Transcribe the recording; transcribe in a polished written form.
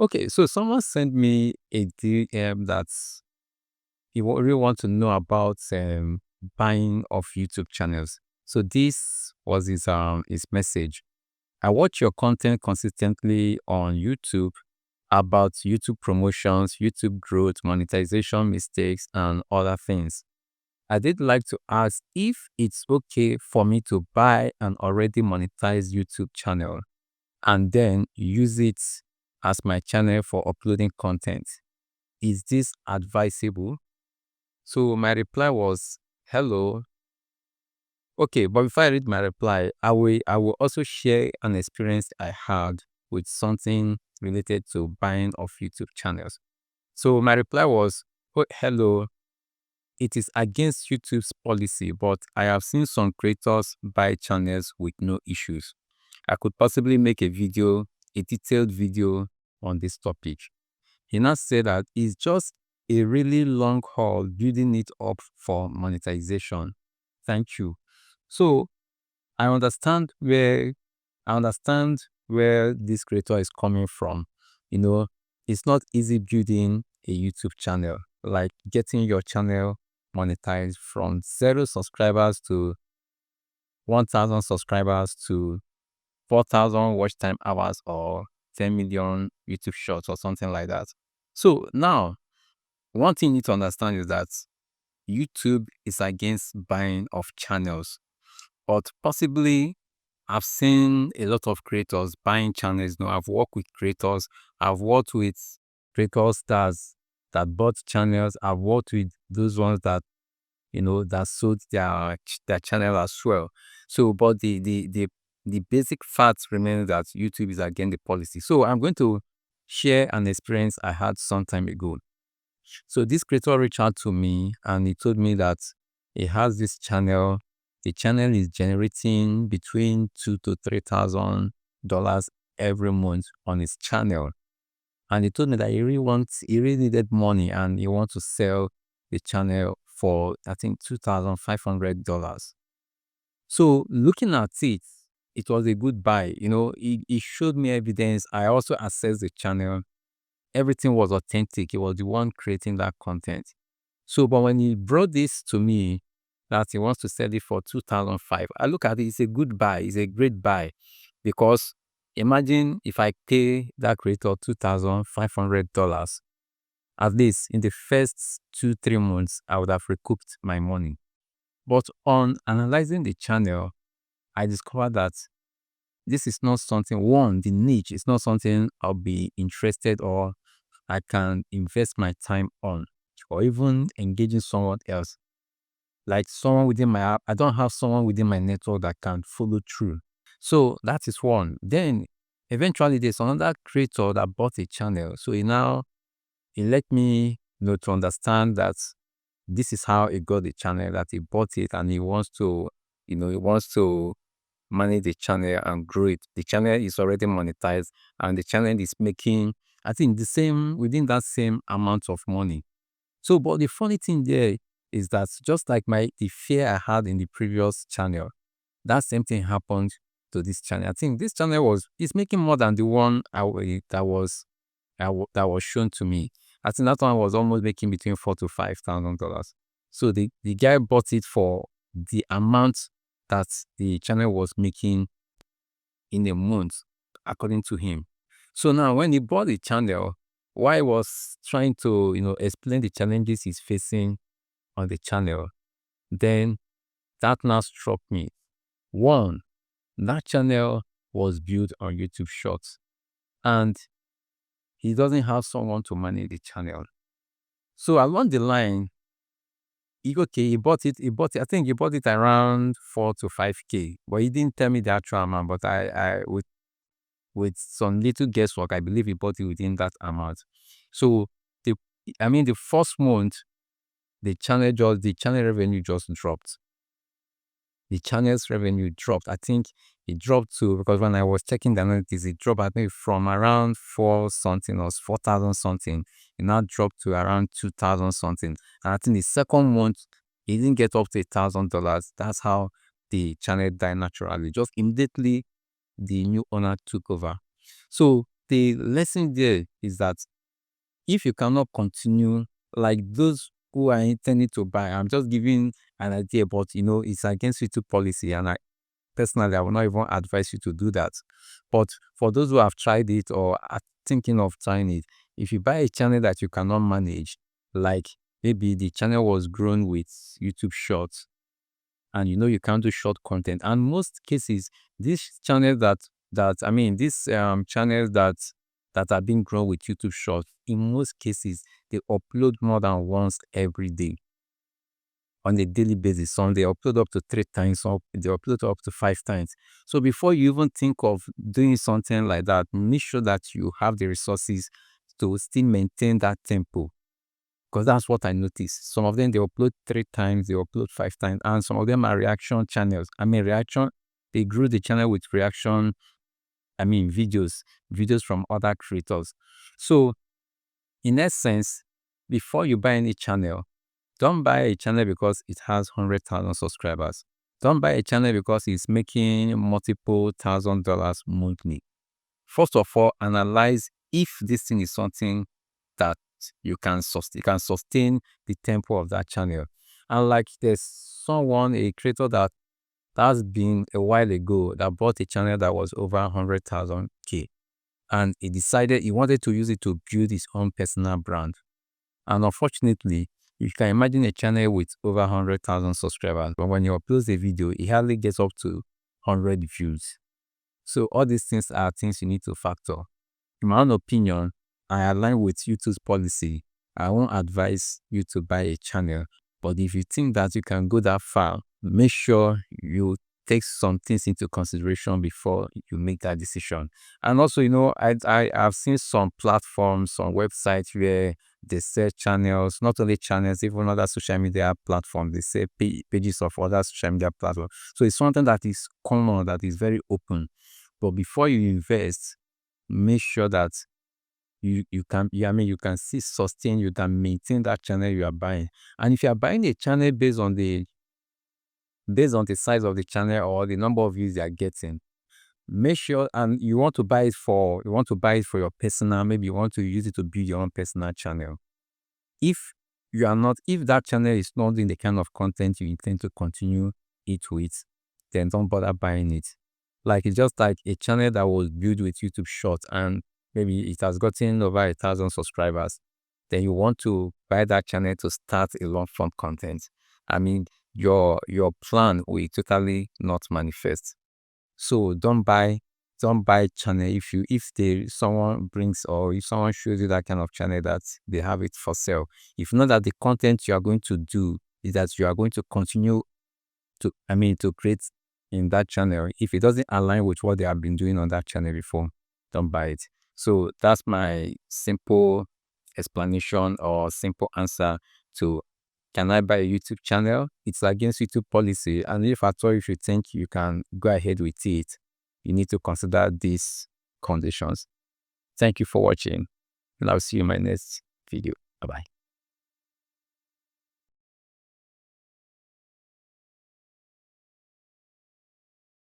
Okay, so someone sent me a DM that he really want to know about buying of YouTube channels. So this was his message. I watch your content consistently on YouTube about YouTube promotions, YouTube growth, monetization mistakes, and other things. I did like to ask if it's okay for me to buy an already monetized YouTube channel and then use it as my channel for uploading content. Is this advisable? So my reply was, hello. Okay, but before I read my reply, I will also share an experience I had with something related to buying of YouTube channels. So my reply was, oh, hello. It is against YouTube's policy, but I have seen some creators buy channels with no issues. I could possibly make a detailed video on this topic. He now said that it's just a really long haul building it up for monetization. Thank you. So I understand where this creator is coming from. You know, it's not easy building a YouTube channel, like getting your channel monetized from 0 subscribers to 1,000 subscribers to 4,000 watch time hours or 10 million YouTube shots or something like that. So now, one thing you need to understand is that YouTube is against buying of channels, but possibly I've seen a lot of creators buying channels. I've worked with creators. I've worked with creators that bought channels. I've worked with those ones that that sold their channel as well. So, but the basic facts remain that YouTube is against the policy. So I'm going to share an experience I had some time ago. So this creator reached out to me and he told me that he has this channel. The channel is generating between $2,000 to $3,000 every month on his channel. And he told me that he really needed money and he wants to sell the channel for, I think, $2,500. So looking at it, it was a good buy. He showed me evidence. I also accessed the channel. Everything was authentic. He was the one creating that content. So, but when he brought this to me, that he wants to sell it for 2,500, I look at it, it's a good buy. It's a great buy, because imagine if I pay that creator $2,500, at least in the first 2-3 months, I would have recouped my money. But on analyzing the channel, I discovered that this is not something, the niche is not something I'll be interested or I can invest my time on, or even engaging someone else. Like someone within my app, I don't have someone within my network that can follow through. So that is one. Then eventually there's another creator that bought a channel. So he let me to understand that this is how he got the channel, that he bought it and he wants to manage the channel and grow it. The channel is already monetized and the channel is making, I think, within that same amount of money. So, but the funny thing there is that just like the fear I had in the previous channel, that same thing happened to this channel. I think this channel is making more than the one that was shown to me. I think that one was almost making between $4,000 to $5,000. So the guy bought it for the amount that the channel was making in a month, according to him. So now when he bought the channel, while he was trying to explain the challenges he's facing on the channel, then that now struck me. One, that channel was built on YouTube Shorts and he doesn't have someone to manage the channel. So along the line, he bought it. I think he bought it around 4 to 5K, but he didn't tell me the actual amount. But I with some little guesswork, I believe he bought it within that amount. So the first month, the channel revenue just dropped. The channel's revenue dropped. I think it dropped because when I was checking the analytics, it dropped, I think, from around 4 something or 4,000 something. It now dropped to around 2,000 something. And I think the second month, it didn't get up to $1,000. That's how the channel died naturally. Just immediately, the new owner took over. So the lesson there is that if you cannot continue, like those who are intending to buy, I'm just giving an idea, but it's against YouTube policy, and personally, I will not even advise you to do that. But for those who have tried it or are thinking of trying it, if you buy a channel that you cannot manage, like maybe the channel was grown with YouTube Shorts, and you can't do short content, and most cases, this channel these channels that are being grown with YouTube Shorts, in most cases, they upload more than once every day, on a daily basis. Some they upload up to 3 times, some they upload up to 5 times. So before you even think of doing something like that, make sure that you have the resources to still maintain that tempo. Because that's what I noticed. Some of them, they upload 3 times, they upload 5 times, and some of them are reaction channels. They grew the channel with reaction, videos from other creators. So in essence, before you buy any channel, don't buy a channel because it has 100,000 subscribers. Don't buy a channel because it's making multiple $1,000 monthly. First of all, analyze if this thing is something that you can sustain the tempo of that channel. And like there's a creator that has been a while ago that bought a channel that was over 100,000K, and he decided he wanted to use it to build his own personal brand. And unfortunately, you can imagine a channel with over 100,000 subscribers, but when you upload a video, it hardly gets up to 100 views. So all these things are things you need to factor. In my own opinion, I align with YouTube's policy. I won't advise you to buy a channel, but if you think that you can go that far, make sure you take some things into consideration before you make that decision. And also, I've seen some platforms, some websites where they sell channels, not only channels, even other social media platforms. They sell pages of other social media platforms. So it's something that is common, that is very open. But before you invest, make sure that you can still sustain, you can maintain that channel you are buying. And if you are buying a channel based on the size of the channel or the number of views you are getting, make sure, and you want to buy it for your personal, maybe you want to use it to build your own personal channel. If that channel is not doing the kind of content you intend to continue it with, then don't bother buying it. Like, it's just like a channel that was built with YouTube Shorts and maybe it has gotten over 1,000 subscribers. Then you want to buy that channel to start a long form content. Your plan will totally not manifest. So don't buy channel if someone brings, or if someone shows you that kind of channel that they have it for sale. If not that the content you are going to do is that you are going to continue to create in that channel, if it doesn't align with what they have been doing on that channel before, don't buy it. So that's my simple explanation or simple answer to, can I buy a YouTube channel? It's against YouTube policy, and if at all if you think you can go ahead with it, you need to consider these conditions. Thank you for watching, and I'll see you in my next video. Bye-bye.